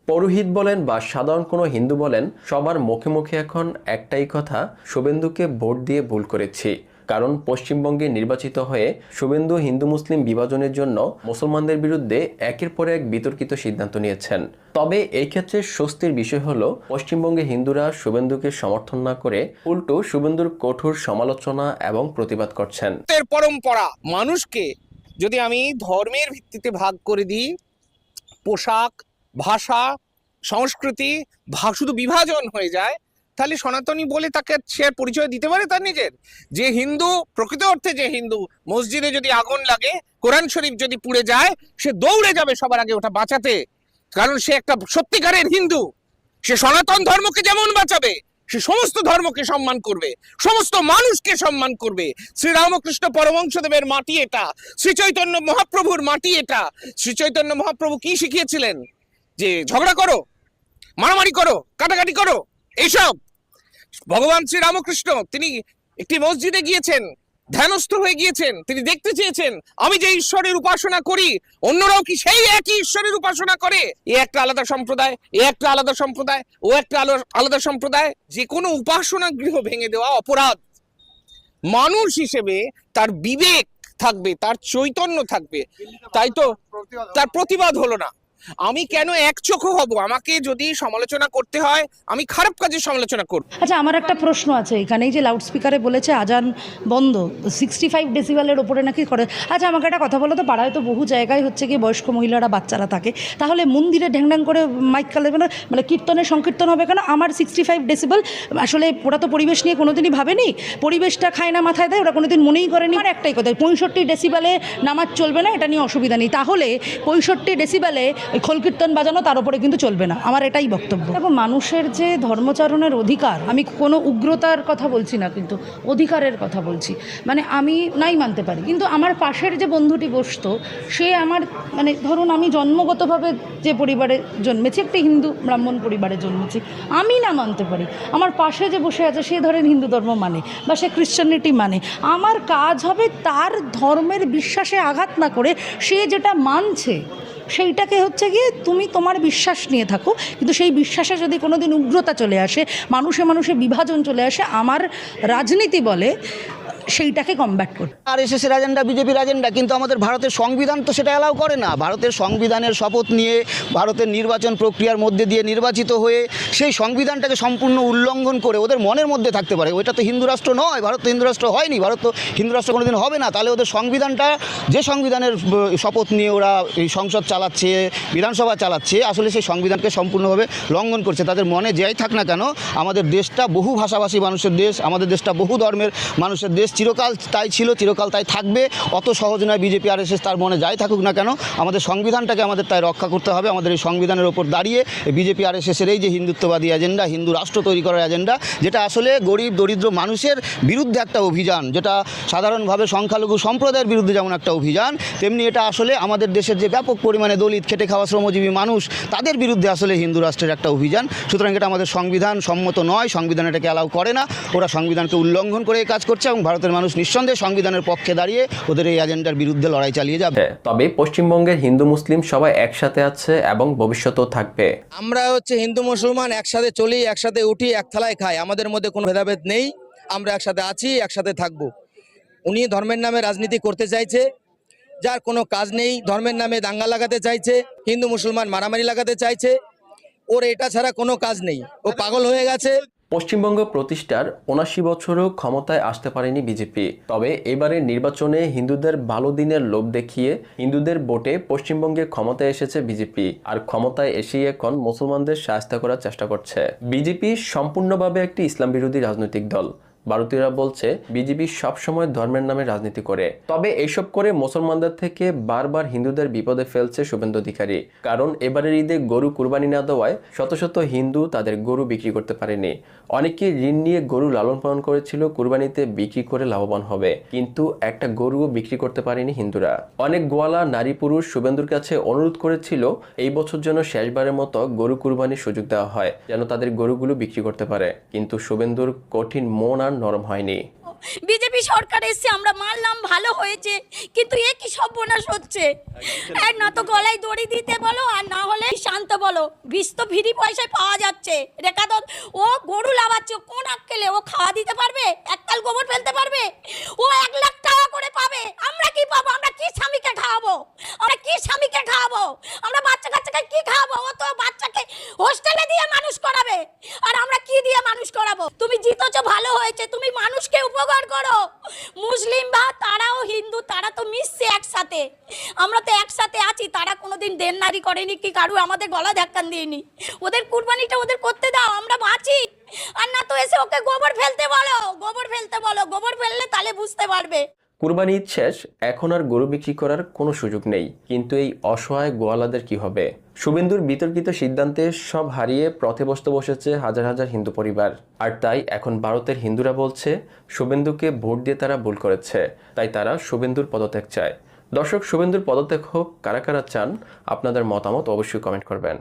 পৌরোহিত বলেন বা সাধারণ কোনো হিন্দু বলেন, সবার মুখে মুখে এখন একটাই কথা, শুভেন্দুকে ভোট দিয়ে ভুল করেছি। কারণ পশ্চিমবঙ্গে নির্বাচিত হয়ে শুভেন্দু হিন্দু মুসলিম বিভাজনের জন্য মুসলমানদের বিরুদ্ধে একের পর এক বিতর্কিত সিদ্ধান্ত নিয়েছেন। তবে এই ক্ষেত্রে স্বস্তির বিষয় হলো, পশ্চিমবঙ্গে হিন্দুরা শুভেন্দুকে সমর্থন না করে উল্টো শুভেন্দুর কঠোর সমালোচনা এবং প্রতিবাদ করছেন। পরম্পরা মানুষকে যদি আমি ধর্মের ভিত্তিতে ভাগ করে দিই, পোশাক, ভাষা, সংস্কৃতি শুধু বিভাজন হয়ে যায়, তাহলে সনাতনী বলে তাকে সে পরিচয় দিতে পারে তার নিজের? যে হিন্দু, প্রকৃত অর্থে যে হিন্দু, মসজিদে যদি আগুন লাগে, কোরআন শরীফ যদি পুড়ে যায়, সে দৌড়ে যাবে সবার আগে ওটা বাঁচাতে, কারণ সে একটা সত্যিকারের হিন্দু। সে সনাতন ধর্মকে যেমন বাঁচাবে, সে সমস্ত ধর্মকে সম্মান করবে, সমস্ত মানুষকে সম্মান করবে। শ্রীরামকৃষ্ণ পরমহংসদেবের মাটি এটা, শ্রী চৈতন্য মহাপ্রভুর মাটি এটা। শ্রী চৈতন্য মহাপ্রভু কি শিখিয়েছিলেন? যে ঝগড়া করো, মারামারি করো, কাটাকাটি করো, এইসব। ভগবান শ্রীরামকৃষ্ণ তিনি একটি মসজিদে গিয়েছেন, ধ্যানস্থ হয়ে গিয়েছেন, তিনি দেখতে চেয়েছেন আমি যে ঈশ্বরের উপাসনা করি অন্যরাও কি সেই একই ঈশ্বরের উপাসনা করে। এ একটা আলাদা সম্প্রদায়, এ একটা আলাদা সম্প্রদায়, ও একটা আলাদা সম্প্রদায়। যে কোনো উপাসনা গৃহ ভেঙে দেওয়া অপরাধ। মানুষ হিসেবে তার বিবেক থাকবে, তার চৈতন্য থাকবে, তাই তো তার প্রতিবাদ হলো না। আমি কেন একচোখো হব? আমাকে যদি সমালোচনা করতে হয়, আমি খারাপ কাজের সমালোচনা করব। আচ্ছা, আমার একটা প্রশ্ন আছে এখানে। এই যে লাউড স্পিকারে বলেছে আজান বন্ধ, 65 ডেসিবেলের ওপরে নাকি করে। আচ্ছা, আমাকে একটা কথা বলো তো, পাড়ায় তো বহু জায়গায় হচ্ছে কি বয়স্ক মহিলারা, বাচ্চারা থাকে, তাহলে মন্দিরে ঢ্যাং করে মাইক কালাবে না? মানে কীর্তনের সংকীর্তন হবে কেন? আমার 65 ডেসিবেল, আসলে ওরা তো পরিবেশ নিয়ে কোনোদিনই ভাবেনি, পরিবেশটা খায় না মাথায় দেয়, ওরা কোনোদিন মনেই করেনি। আর একটাই কথা, 65 ডেসিবেলে নামাজ চলবে না, এটা নিয়ে অসুবিধা নেই। তাহলে 65 ডেসিবেলে খোল কীর্তন বাজানো, তার উপরে কিন্তু চলবে না। আমার এটাই বক্তব্য। দেখো, মানুষের যে ধর্মচারণের অধিকার, আমি কোনো উগ্রতার কথা বলছি না, কিন্তু অধিকারের কথা বলছি। মানে আমি নাই মানতে পারি, কিন্তু আমার পাশের যে বন্ধুটি বসতো, সে আমার, মানে ধরুন আমি জন্মগতভাবে যে পরিবারে জন্মেছি, একটি হিন্দু ব্রাহ্মণ পরিবারে জন্মেছি, আমি না মানতে পারি, আমার পাশে যে বসে আছে সে ধরেন হিন্দু ধর্ম মানে বা সে খ্রিশ্চানিটি মানে, আমার কাজ হবে তার ধর্মের বিশ্বাসে আঘাত না করে সে যেটা মানছে সেইটাকে হচ্ছে গিয়ে তুমি তোমার বিশ্বাস নিয়ে থাকো, কিন্তু সেই বিশ্বাসে যদি কোনো দিন উগ্রতা চলে আসে, মানুষে মানুষে বিভাজন চলে আসে, আমার রাজনীতি বলে সেইটাকে কমব্যাট করতে। আরএসএসের এজেন্ডা, বিজেপির এজেন্ডা, কিন্তু আমাদের ভারতের সংবিধান তো সেটা অ্যালাউ করে না। ভারতের সংবিধানের শপথ নিয়ে ভারতের নির্বাচন প্রক্রিয়ার মধ্যে দিয়ে নির্বাচিত হয়ে সেই সংবিধানটাকে সম্পূর্ণ উল্লঙ্ঘন করে ওদের মনের মধ্যে থাকতে পারে। ওইটা তো হিন্দু রাষ্ট্র নয়, ভারত তো হিন্দু রাষ্ট্র হয়নি, ভারত তো হিন্দু রাষ্ট্র কোনোদিন হবে না। তাহলে ওদের সংবিধানটা, যে সংবিধানের শপথ নিয়ে ওরা এই সংসদ চালাচ্ছে, বিধানসভা চালাচ্ছে, আসলে সেই সংবিধানকে সম্পূর্ণভাবে লঙ্ঘন করছে। তাদের মনে যাই থাক না কেন, আমাদের দেশটা বহু ভাষাভাষী মানুষের দেশ, আমাদের দেশটা বহু ধর্মের মানুষের দেশ, চিরকাল তাই ছিল, চিরকাল তাই থাকবে। অত সহজ নয় বিজেপি আরএসএস তার মনে যাই থাকুক না কেন, আমাদের সংবিধানটাকে আমাদের তাই রক্ষা করতে হবে। আমাদের এই সংবিধানের ওপর দাঁড়িয়ে বিজেপি আরএসএসের এই যে হিন্দুত্ববাদী এজেন্ডা, হিন্দু রাষ্ট্র তৈরি করার এজেন্ডা, যেটা আসলে গরিব দরিদ্র মানুষের বিরুদ্ধে একটা অভিযান, যেটা সাধারণভাবে সংখ্যালঘু সম্প্রদায়ের বিরুদ্ধে যেমন একটা অভিযান, তেমনি এটা আসলে আমাদের দেশের যে ব্যাপক পরিমাণে দলিত, খেটে খাওয়া শ্রমজীবী মানুষ, তাদের বিরুদ্ধে আসলে হিন্দু রাষ্ট্রের একটা অভিযান। সুতরাং এটা আমাদের সংবিধান সম্মত নয়, সংবিধান এটাকে অ্যালাউ করে না। ওরা সংবিধানকে উল্লঙ্ঘন করে এই কাজ করছে এবং ভারতের মানুষ নিঃসন্দেহে সংবিধানের পক্ষে দাঁড়িয়ে ওদের এই এজেন্ডার বিরুদ্ধে লড়াই চালিয়ে যাবে। তবে পশ্চিমবঙ্গের হিন্দু মুসলিম সবাই একসাথে আছে এবং ভবিষ্যতেও থাকবে। আমরা হিন্দু মুসলমান একসাথে চলি, একসাথে উঠি, এক থালায় খাই, আমাদের মধ্যে কোনো ভেদাভেদ নেই। আমরা একসাথে আছি, একসাথে থাকবো। উনি ধর্মের নামে রাজনীতি করতে চাইছে, যার কোনো কাজ নেই, ধর্মের নামে দাঙ্গা লাগাতে চাইছে, হিন্দু মুসলমান মারামারি লাগাতে চাইছে, ওর এটা ছাড়া কোনো কাজ নেই, ও পাগল হয়ে গেছে। পশ্চিমবঙ্গ প্রতিষ্ঠার ৭৯ বছরও ক্ষমতায় আসতে পারেনি বিজেপি। তবে এবারের নির্বাচনে হিন্দুদের ভালো দিনের লোভ দেখিয়ে হিন্দুদের ভোটে পশ্চিমবঙ্গে ক্ষমতায় এসেছে বিজেপি, আর ক্ষমতায় এসেই এখন মুসলমানদের শায়েস্তা করার চেষ্টা করছে। বিজেপি সম্পূর্ণভাবে একটি ইসলাম বিরোধী রাজনৈতিক দল। ভারতীয়রা বলছে বিজেপি সবসময় ধর্মের নামে রাজনীতি করে। তবে এইসব করে মুসলমানদের থেকে বারবার হিন্দুদের বিপদে ফেলছে শুভেন্দু অধিকারী। কারণ এবারের ঈদে গরু কুরবানি না দেওয়ায় শত শত হিন্দু তাদের গরু বিক্রি করতে পারেনি। অনেকে ঋণ নিয়ে গরু লালন পালন করেছিল কুরবানিতে বিক্রি করে লাভবান হবে, কিন্তু একটা গরুও বিক্রি করতে পারেনি হিন্দুরা। অনেক গোয়ালা নারী পুরুষ শুভেন্দুর কাছে অনুরোধ করেছিল এই বছর যেন শেষবারের মতো গরু কুরবানির সুযোগ দেওয়া হয়, যেন তাদের গরুগুলো বিক্রি করতে পারে। কিন্তু শুভেন্দুর কঠিন মন আর নরম হয়নি। বিজেপি সরকার এসছে, আমরা মানলাম ভালো হয়েছে, কিন্তু এ কি সর্বনাশ হচ্ছে। আর না তো গলায় দড়ি দিতে বলো, আর না হলে শান্ত বলো। বিষ তো ফ্রি পয়সায় পাওয়া যাচ্ছে। রেখা তো ও গরু লাগাচ্ছে, কোন আক্কেলে ও খাওয়া দিতে পারবে? এককাল গোবর ফেলতে পারবে? ও 1 লাখ টাকা করে পাবে, আমরা কি পাবো? আমরা কি স্বামীকে খাওয়াবো? আমরা কি স্বামীকে খাওয়াবো? আমরা বাচ্চা কাচ্চাকে কি খাওয়াবো? ও তো বাচ্চাকে হোস্টেলে দিয়ে মানুষ করাবে, আর আমরা কি দিয়ে মানুষ করাবো? তুমি জিতেছো, ভালো হয়েছে, তুমি মানুষকে উপকার করো। মুসলিম বা তারাও হিন্দু, তারা তো মিশছে একসাথে, আমরা তো একসাথে আছি। তারা কোনোদিন দেননারি করেনি কি কারু আমাদের গলা ধাক্কান দিইনি। ওদের কুরবানিটা ওদের করতে দাও, আমরা বাঁচি। আর না তো এসে ওকে গোবর ফেলতে বলো, গোবর ফেলতে বলো। গোবর ফেললে তাহলে বুঝতে পারবে। কুরবানি ঈদ শেষ, এখন আর গরু বিক্রি করার কোনো সুযোগ নেই, কিন্তু এই অসহায় গোয়ালাদের কি হবে? শুভেন্দুর বিতর্কিত সিদ্ধান্তে সব হারিয়ে পথে বসেছে হাজার হাজার হিন্দু পরিবার। আর তাই এখন ভারতের হিন্দুরা বলছে শুভেন্দুকে ভোট দিয়ে তারা ভুল করেছে, তাই তারা শুভেন্দুর পদত্যাগ চায়। দর্শক, শুভেন্দুর পদত্যাগ হোক, কারা কারা চান আপনাদের মতামত অবশ্যই কমেন্ট করবেন।